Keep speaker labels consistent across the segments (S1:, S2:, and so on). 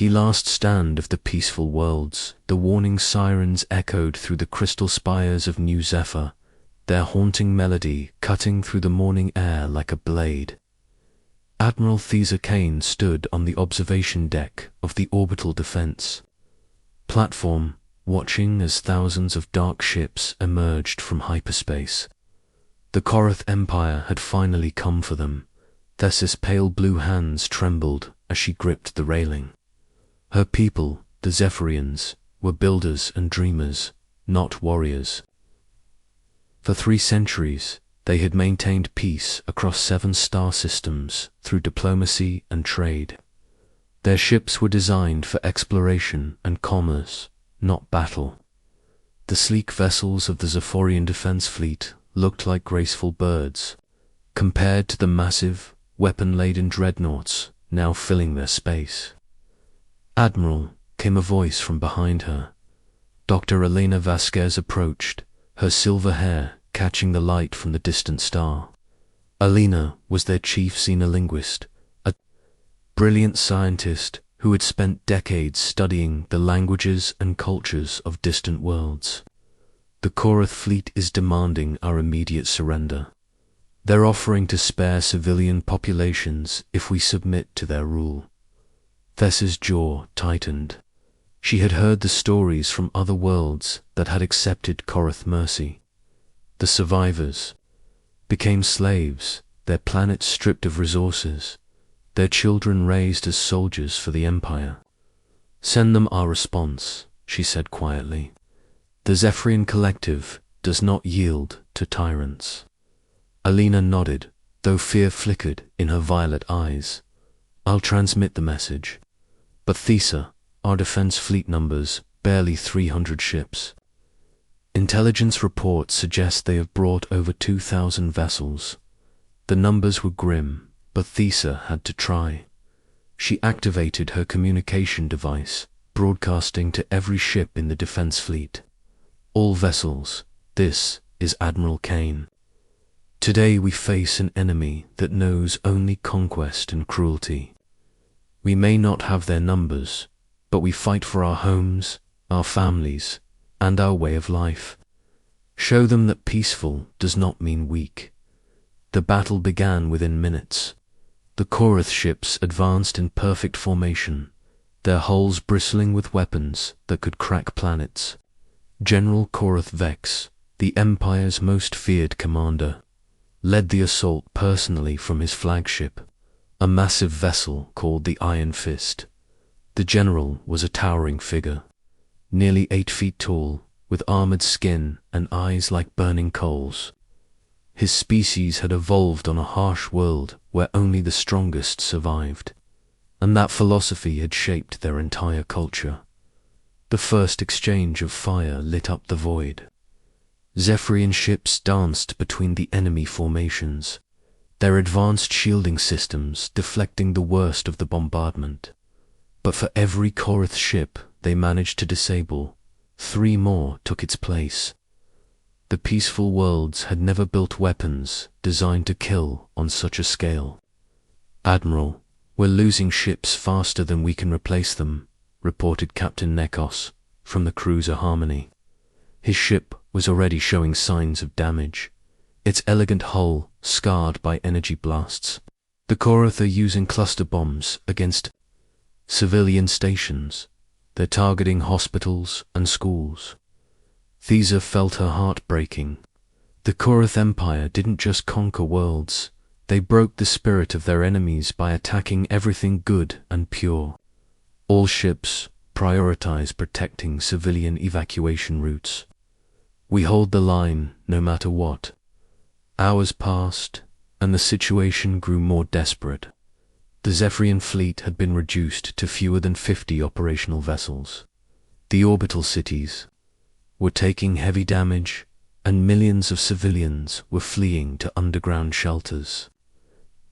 S1: last stand of the peaceful worlds, the warning sirens echoed through the crystal spires of New Zephyr, their haunting melody cutting through the morning air like a blade. Admiral Thesa Kane stood on the observation deck of the orbital defense platform, watching as thousands of dark ships emerged from hyperspace. The Korath Empire had finally come for them. Thessa's pale blue hands trembled as she gripped the railing. Her people, the Zephyrians, were builders and dreamers, not warriors. For 3 centuries, they had maintained peace across 7 star systems through diplomacy and trade. Their ships were designed for exploration and commerce, not battle. The sleek vessels of the Zephyrian Defense Fleet looked like graceful birds, compared to the massive, weapon-laden dreadnoughts now filling their space. "Admiral," came a voice from behind her. Dr. Elena Vasquez approached, her silver hair catching the light from the distant star. Elena was their chief xenolinguist, a brilliant scientist who had spent decades studying the languages and cultures of distant worlds. "The Korath fleet is demanding our immediate surrender. They're offering to spare civilian populations if we submit to their rule." Thessa's jaw tightened. She had heard the stories from other worlds that had accepted Korath mercy. The survivors became slaves, their planet stripped of resources, their children raised as soldiers for the Empire. "Send them our response," she said quietly. "The Zephyrian Collective does not yield to tyrants." Alina nodded, though fear flickered in her violet eyes. "I'll transmit the message. But Thesa, our defense fleet numbers barely 300 ships. Intelligence reports suggest they have brought over 2,000 vessels." The numbers were grim, but Thesa had to try. She activated her communication device, broadcasting to every ship in the defense fleet. "All vessels, this is Admiral Kane. Today we face an enemy that knows only conquest and cruelty. We may not have their numbers, but we fight for our homes, our families, and our way of life. Show them that peaceful does not mean weak." The battle began within minutes. The Korath ships advanced in perfect formation, their hulls bristling with weapons that could crack planets. General Korath Vex, the Empire's most feared commander, led the assault personally from his flagship, a massive vessel called the Iron Fist. The general was a towering figure, nearly 8 feet tall, with armored skin and eyes like burning coals. His species had evolved on a harsh world where only the strongest survived, and that philosophy had shaped their entire culture. The first exchange of fire lit up the void. Zephyrian ships danced between the enemy formations, their advanced shielding systems deflecting the worst of the bombardment. But for every Korath ship they managed to disable, 3 more took its place. The peaceful worlds had never built weapons designed to kill on such a scale. "Admiral, we're losing ships faster than we can replace them," reported Captain Nekos from the cruiser Harmony. His ship was already showing signs of damage, its elegant hull scarred by energy blasts. "The Korath are using cluster bombs against civilian stations. They're targeting hospitals and schools." Thesa felt her heart breaking. The Korath Empire didn't just conquer worlds, they broke the spirit of their enemies by attacking everything good and pure. All ships prioritize protecting civilian evacuation routes. "We hold the line no matter what." Hours passed, and the situation grew more desperate. The Zephyrian fleet had been reduced to fewer than 50 operational vessels. The orbital cities were taking heavy damage, and millions of civilians were fleeing to underground shelters.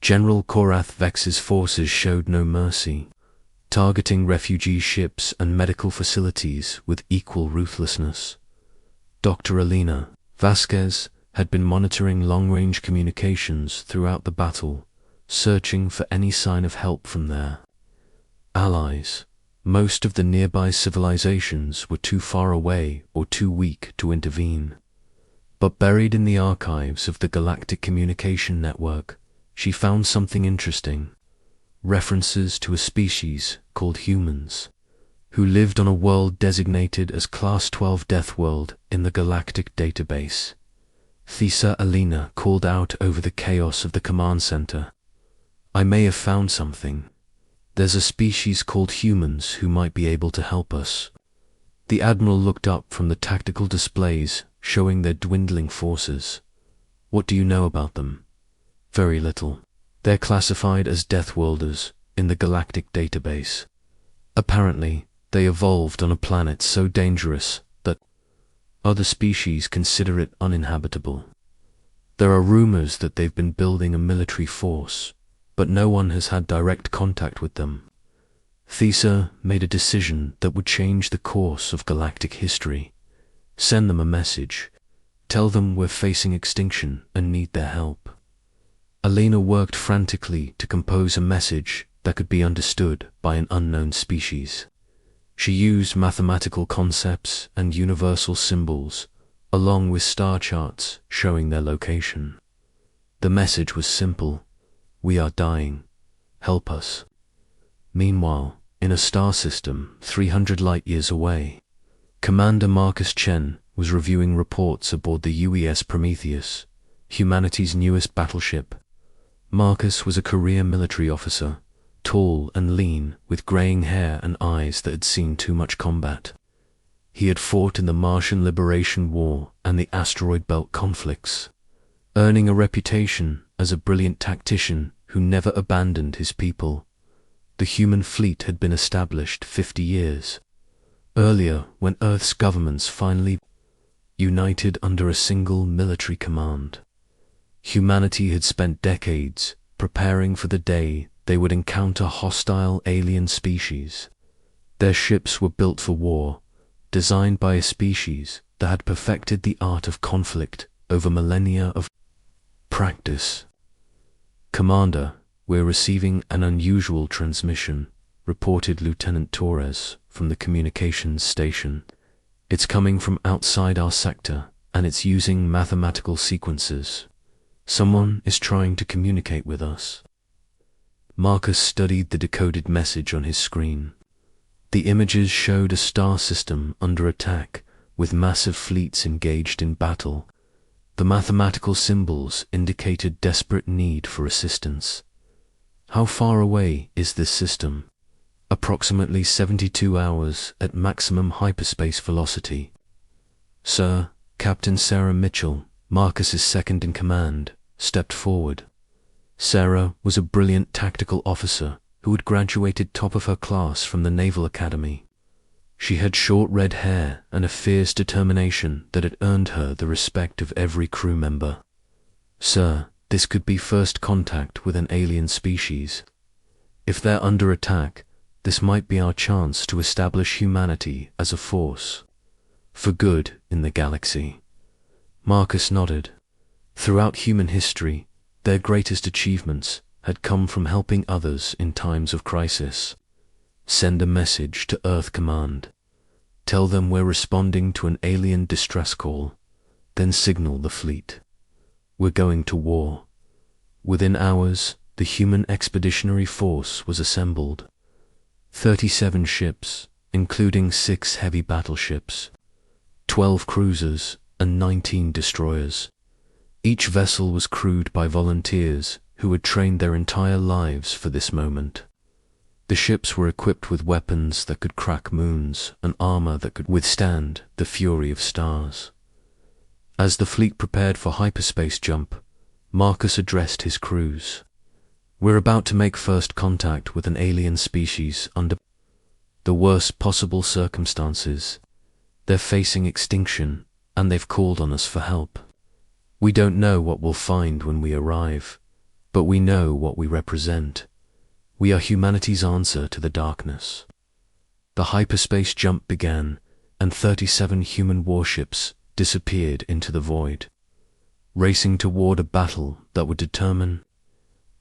S1: General Korath Vex's forces showed no mercy, targeting refugee ships and medical facilities with equal ruthlessness. Dr. Elena Vasquez had been monitoring long-range communications throughout the battle, searching for any sign of help from their allies. Most of the nearby civilizations were too far away or too weak to intervene. But buried in the archives of the Galactic Communication Network, she found something interesting. References to a species called humans, who lived on a world designated as Class 12 Deathworld in the Galactic Database. Thesa Alina called out over the chaos of the command center. "I may have found something. There's a species called humans who might be able to help us." The Admiral looked up from the tactical displays showing their dwindling forces. "What do you know about them?" "Very little. They're classified as Deathworlders in the Galactic Database. Apparently, they evolved on a planet so dangerous that other species consider it uninhabitable. There are rumors that they've been building a military force, but no one has had direct contact with them. Thesa made a decision that would change the course of galactic history. Send them a message. Tell them we're facing extinction and need their help." Alina worked frantically to compose a message that could be understood by an unknown species. She used mathematical concepts and universal symbols, along with star charts showing their location. The message was simple: "We are dying. Help us." Meanwhile, in a star system 300 light-years away, Commander Marcus Chen was reviewing reports aboard the UES Prometheus, humanity's newest battleship. Marcus was a career military officer, tall and lean, with graying hair and eyes that had seen too much combat. He had fought in the Martian Liberation War and the Asteroid Belt conflicts, earning a reputation as a brilliant tactician who never abandoned his people. The human fleet had been established 50 years earlier, when Earth's governments finally united under a single military command. Humanity had spent decades preparing for the day they would encounter hostile alien species. Their ships were built for war, designed by a species that had perfected the art of conflict over millennia of practice. "Commander, we're receiving an unusual transmission," reported Lieutenant Torres from the communications station. "It's coming from outside our sector, and it's using mathematical sequences. Someone is trying to communicate with us." Marcus studied the decoded message on his screen. The images showed a star system under attack, with massive fleets engaged in battle. The mathematical symbols indicated desperate need for assistance. "How far away is this system?" "Approximately 72 hours at maximum hyperspace velocity." "Sir," Captain Sarah Mitchell, Marcus's second-in-command, stepped forward. Sarah was a brilliant tactical officer who had graduated top of her class from the Naval Academy. She had short red hair and a fierce determination that had earned her the respect of every crew member. "Sir, this could be first contact with an alien species. If they're under attack, this might be our chance to establish humanity as a force for good in the galaxy." Marcus nodded. Throughout human history, their greatest achievements had come from helping others in times of crisis. "Send a message to Earth Command. Tell them we're responding to an alien distress call. Then signal the fleet. We're going to war." Within hours, the human expeditionary force was assembled. 37 ships, including 6 heavy battleships, 12 cruisers, and 19 destroyers. Each vessel was crewed by volunteers who had trained their entire lives for this moment. The ships were equipped with weapons that could crack moons and armor that could withstand the fury of stars. As the fleet prepared for hyperspace jump, Marcus addressed his crews. "We're about to make first contact with an alien species under the worst possible circumstances. They're facing extinction, and they've called on us for help. We don't know what we'll find when we arrive, but we know what we represent. We are humanity's answer to the darkness." The hyperspace jump began, and 37 human warships disappeared into the void, racing toward a battle that would determine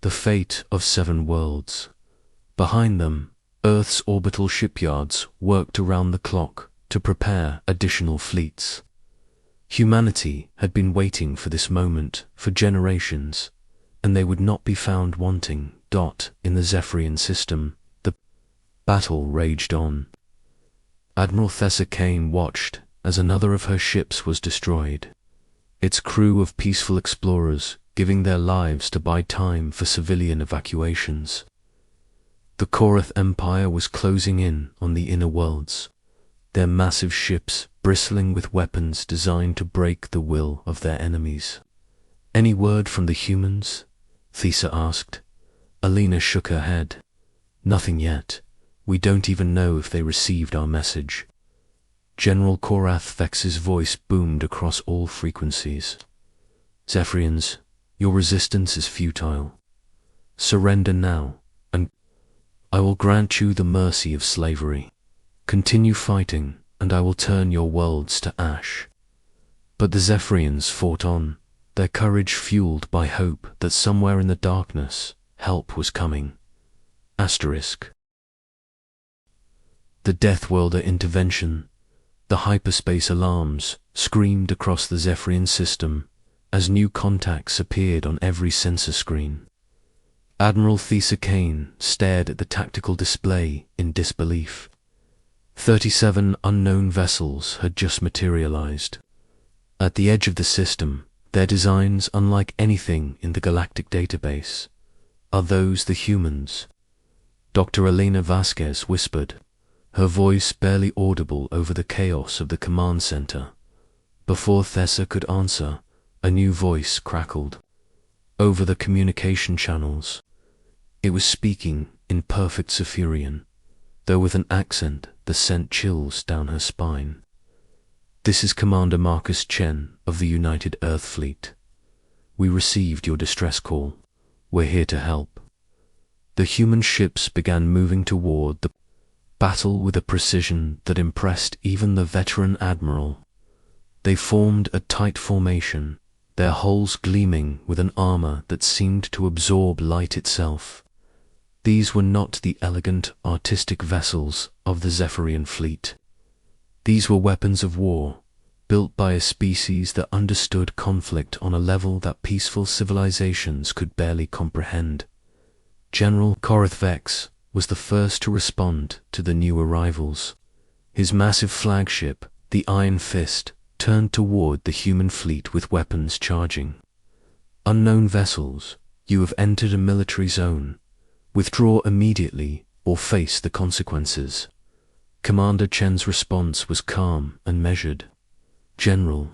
S1: the fate of 7 worlds. Behind them, Earth's orbital shipyards worked around the clock to prepare additional fleets. Humanity had been waiting for this moment for generations, and they would not be found wanting. In the Zephyrian system, the battle raged on. Admiral Thessa Kane watched as another of her ships was destroyed, its crew of peaceful explorers giving their lives to buy time for civilian evacuations. The Korath Empire was closing in on the inner worlds, their massive ships bristling with weapons designed to break the will of their enemies. "Any word from the humans?" Thessa asked. Alina shook her head. "Nothing yet. We don't even know if they received our message." General Korath Vex's voice boomed across all frequencies. "Zephyrians, your resistance is futile. Surrender now, and I will grant you the mercy of slavery. Continue fighting, and I will turn your worlds to ash." But the Zephyrians fought on, their courage fueled by hope that somewhere in the darkness, help was coming. ****The Deathworlder intervention, the hyperspace alarms, screamed across the Zephyrian system as new contacts appeared on every sensor screen. Admiral Thessa Kane stared at the tactical display in disbelief. 37 unknown vessels had just materialized. At the edge of the system, their designs unlike anything in the galactic database. "Are those the humans?" Dr. Elena Vasquez whispered, her voice barely audible over the chaos of the command center. Before Thessa could answer, a new voice crackled. Over the communication channels, it was speaking in perfect Zephyrian, though with an accent that sent chills down her spine. "This is Commander Marcus Chen of the United Earth Fleet. We received your distress call. We're here to help." The human ships began moving toward the battle with a precision that impressed even the veteran admiral. They formed a tight formation, their hulls gleaming with an armor that seemed to absorb light itself. These were not the elegant, artistic vessels of the Zephyrian fleet. These were weapons of war, built by a species that understood conflict on a level that peaceful civilizations could barely comprehend. General Korath Vex was the first to respond to the new arrivals. His massive flagship, the Iron Fist, turned toward the human fleet with weapons charging. "Unknown vessels, you have entered a military zone. Withdraw immediately or face the consequences." Commander Chen's response was calm and measured. "General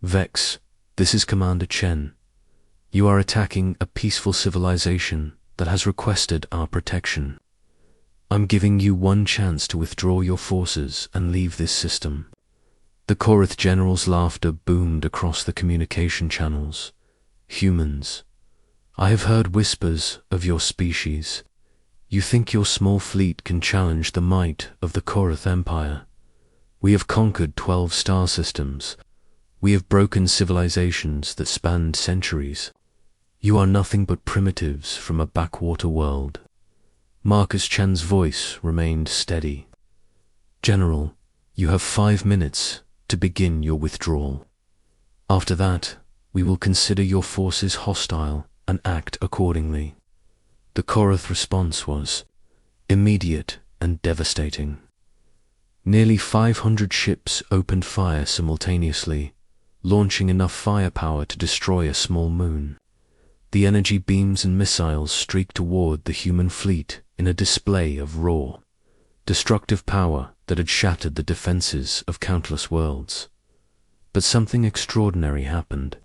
S1: Vex, this is Commander Chen. You are attacking a peaceful civilization that has requested our protection. I'm giving you one chance to withdraw your forces and leave this system." The Korath general's laughter boomed across the communication channels. "Humans, I have heard whispers of your species. You think your small fleet can challenge the might of the Korath Empire? We have conquered 12 star systems. We have broken civilizations that spanned centuries. You are nothing but primitives from a backwater world." Marcus Chen's voice remained steady. "General, you have 5 minutes to begin your withdrawal. After that, we will consider your forces hostile and act accordingly." The Korath response was immediate and devastating. Nearly 500 ships opened fire simultaneously, launching enough firepower to destroy a small moon. The energy beams and missiles streaked toward the human fleet in a display of raw, destructive power that had shattered the defenses of countless worlds. But something extraordinary happened.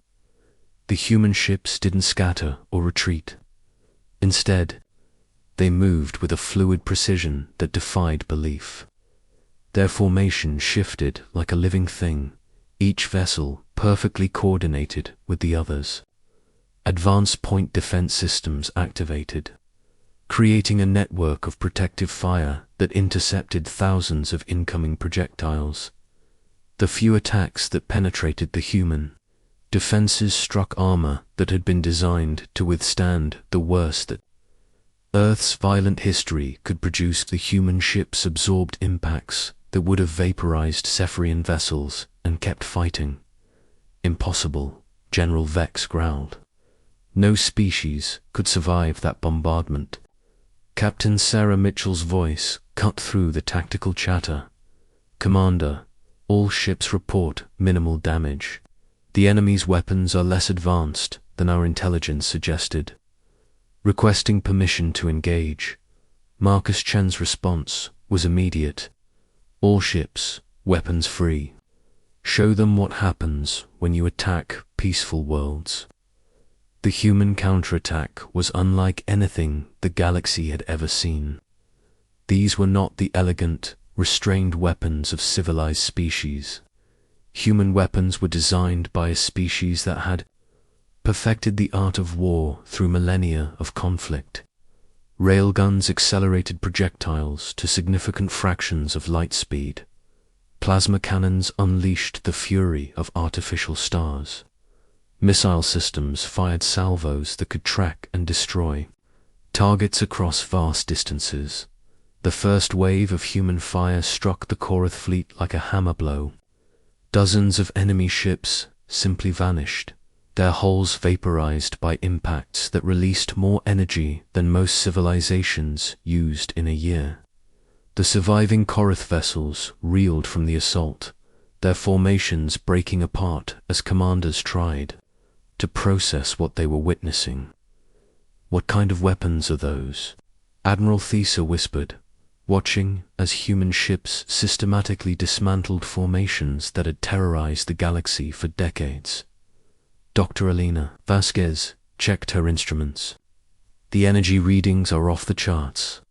S1: The human ships didn't scatter or retreat. Instead, they moved with a fluid precision that defied belief. Their formation shifted like a living thing, each vessel perfectly coordinated with the others. Advanced point defense systems activated, creating a network of protective fire that intercepted thousands of incoming projectiles. The few attacks that penetrated the human defenses struck armor that had been designed to withstand the worst that Earth's violent history could produce the human ships absorbed impacts that would have vaporized Cepharian vessels and kept fighting. Impossible, General Vex growled. No species could survive that bombardment. Captain Sarah Mitchell's voice cut through the tactical chatter. Commander, all ships report minimal damage. The enemy's weapons are less advanced than our intelligence suggested. Requesting permission to engage. Marcus Chen's response was immediate. All ships, weapons free. Show them what happens when you attack peaceful worlds. The human counterattack was unlike anything the galaxy had ever seen. These were not the elegant, restrained weapons of civilized species. Human weapons were designed by a species that had perfected the art of war through millennia of conflict. Railguns accelerated projectiles to significant fractions of light speed. Plasma cannons unleashed the fury of artificial stars. Missile systems fired salvos that could track and destroy targets across vast distances. The first wave of human fire struck the Deathworld Fleet like a hammer blow. Dozens of enemy ships simply vanished, their hulls vaporized by impacts that released more energy than most civilizations used in a year. The surviving Korath vessels reeled from the assault, their formations breaking apart as commanders tried to process what they were witnessing. "What kind of weapons are those?" Admiral Thesa whispered, watching as human ships systematically dismantled formations that had terrorized the galaxy for decades. Dr. Elena Vasquez checked her instruments. "The energy readings are off the charts.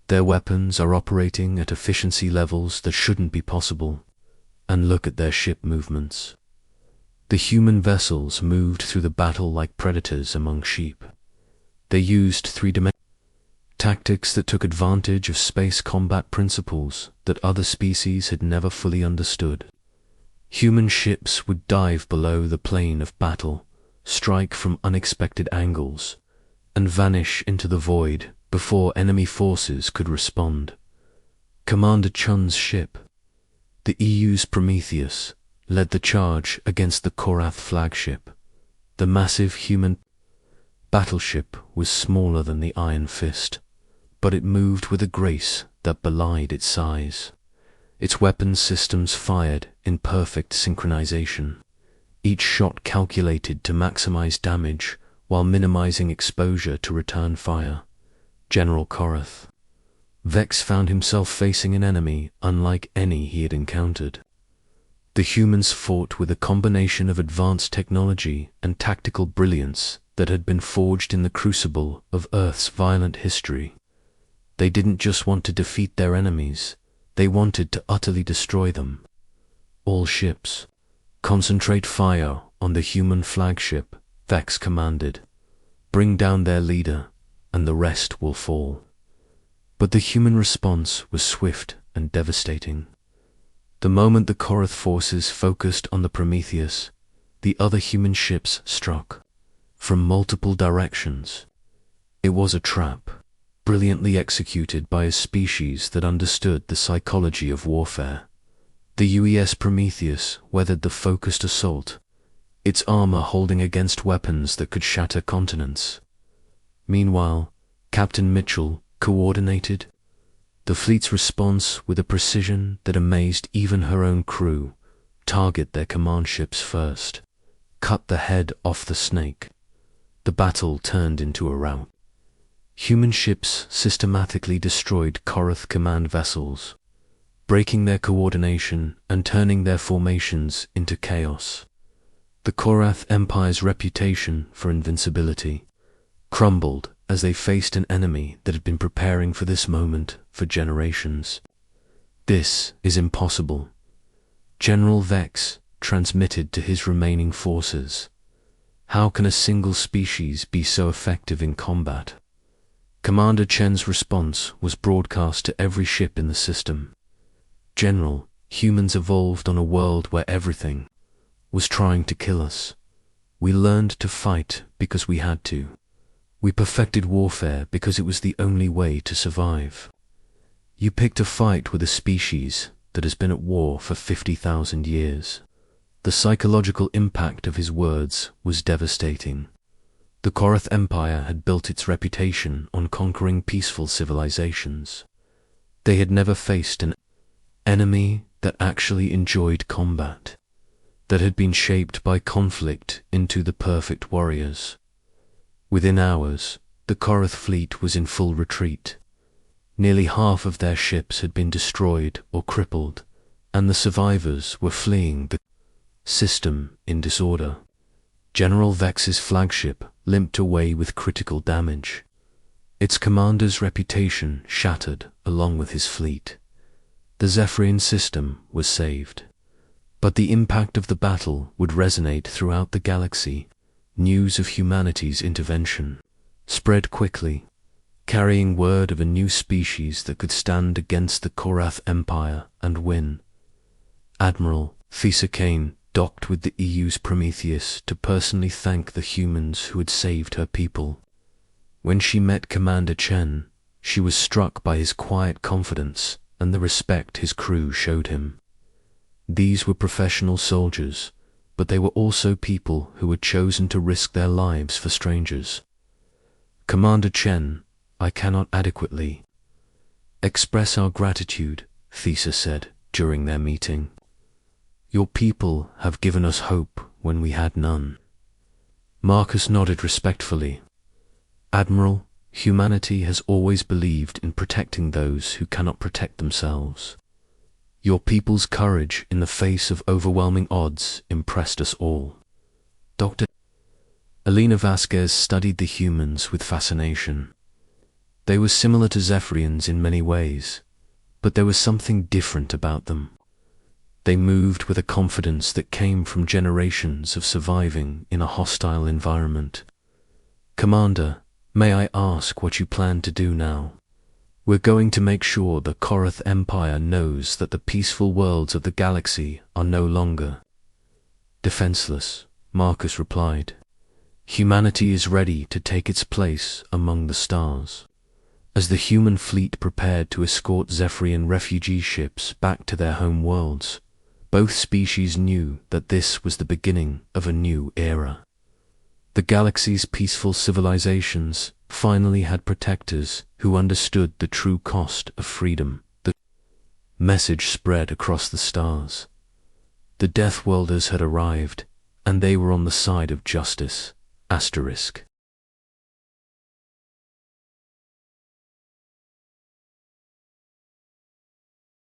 S1: Their weapons are operating at efficiency levels that shouldn't be possible. And look at their ship movements." The human vessels moved through the battle like predators among sheep. They used three-dimensional tactics that took advantage of space combat principles that other species had never fully understood. Human ships would dive below the plane of battle, strike from unexpected angles, and vanish into the void before enemy forces could respond. Commander Chun's ship, the EU's Prometheus, led the charge against the Korath flagship. The massive human battleship was smaller than the Iron Fist, but it moved with a grace that belied its size. Its weapons systems fired in perfect synchronization, each shot calculated to maximize damage while minimizing exposure to return fire. General Korath. Vex found himself facing an enemy unlike any he had encountered. The humans fought with a combination of advanced technology and tactical brilliance that had been forged in the crucible of Earth's violent history. They didn't just want to defeat their enemies, they wanted to utterly destroy them. "All ships, concentrate fire on the human flagship," Vex commanded. "Bring down their leader, and the rest will fall." But the human response was swift and devastating. The moment the Korath forces focused on the Prometheus, the other human ships struck from multiple directions. It was a trap, brilliantly executed by a species that understood the psychology of warfare. The UES Prometheus weathered the focused assault, its armor holding against weapons that could shatter continents. Meanwhile, Captain Mitchell coordinated the fleet's response with a precision that amazed even her own crew. Target their command ships first. Cut the head off the snake. The battle turned into a rout. Human ships systematically destroyed Korath command vessels, breaking their coordination and turning their formations into chaos. The Korath Empire's reputation for invincibility crumbled as they faced an enemy that had been preparing for this moment for generations. "This is impossible," General Vex transmitted to his remaining forces. "How can a single species be so effective in combat?" Commander Chen's response was broadcast to every ship in the system. "General, humans evolved on a world where everything was trying to kill us. We learned to fight because we had to. We perfected warfare because it was the only way to survive. You picked a fight with a species that has been at war for 50,000 years. The psychological impact of his words was devastating. The Korath Empire had built its reputation on conquering peaceful civilizations. They had never faced an enemy that actually enjoyed combat, that had been shaped by conflict into the perfect warriors. Within hours, the Korath fleet was in full retreat. Nearly half of their ships had been destroyed or crippled, and the survivors were fleeing the system in disorder. General Vex's flagship limped away with critical damage. Its commander's reputation shattered along with his fleet. The Zephyrian system was saved. But the impact of the battle would resonate throughout the galaxy. News of humanity's intervention spread quickly, carrying word of a new species that could stand against the Korath Empire and win. Admiral Thesa Kane docked with the EU's Prometheus to personally thank the humans who had saved her people. When she met Commander Chen, she was struck by his quiet confidence and the respect his crew showed him. These were professional soldiers, but they were also people who had chosen to risk their lives for strangers. Commander Chen, I cannot adequately express our gratitude, Thesa said during their meeting. Your people have given us hope when we had none. Marcus nodded respectfully. Admiral, humanity has always believed in protecting those who cannot protect themselves. Your people's courage in the face of overwhelming odds impressed us all. Dr. Elena Vasquez studied the humans with fascination. They were similar to Zephyrians in many ways, but there was something different about them. They moved with a confidence that came from generations of surviving in a hostile environment. Commander, may I ask what you plan to do now? We're going to make sure the Korath Empire knows that the peaceful worlds of the galaxy are no longer defenseless, Marcus replied. Humanity is ready to take its place among the stars. As the human fleet prepared to escort Zephyrian refugee ships back to their home worlds, both species knew that this was the beginning of a new era. The galaxy's peaceful civilizations finally had protectors who understood the true cost of freedom. The message spread across the stars. The Deathworlders had arrived, and they were on the side of justice. Asterisk.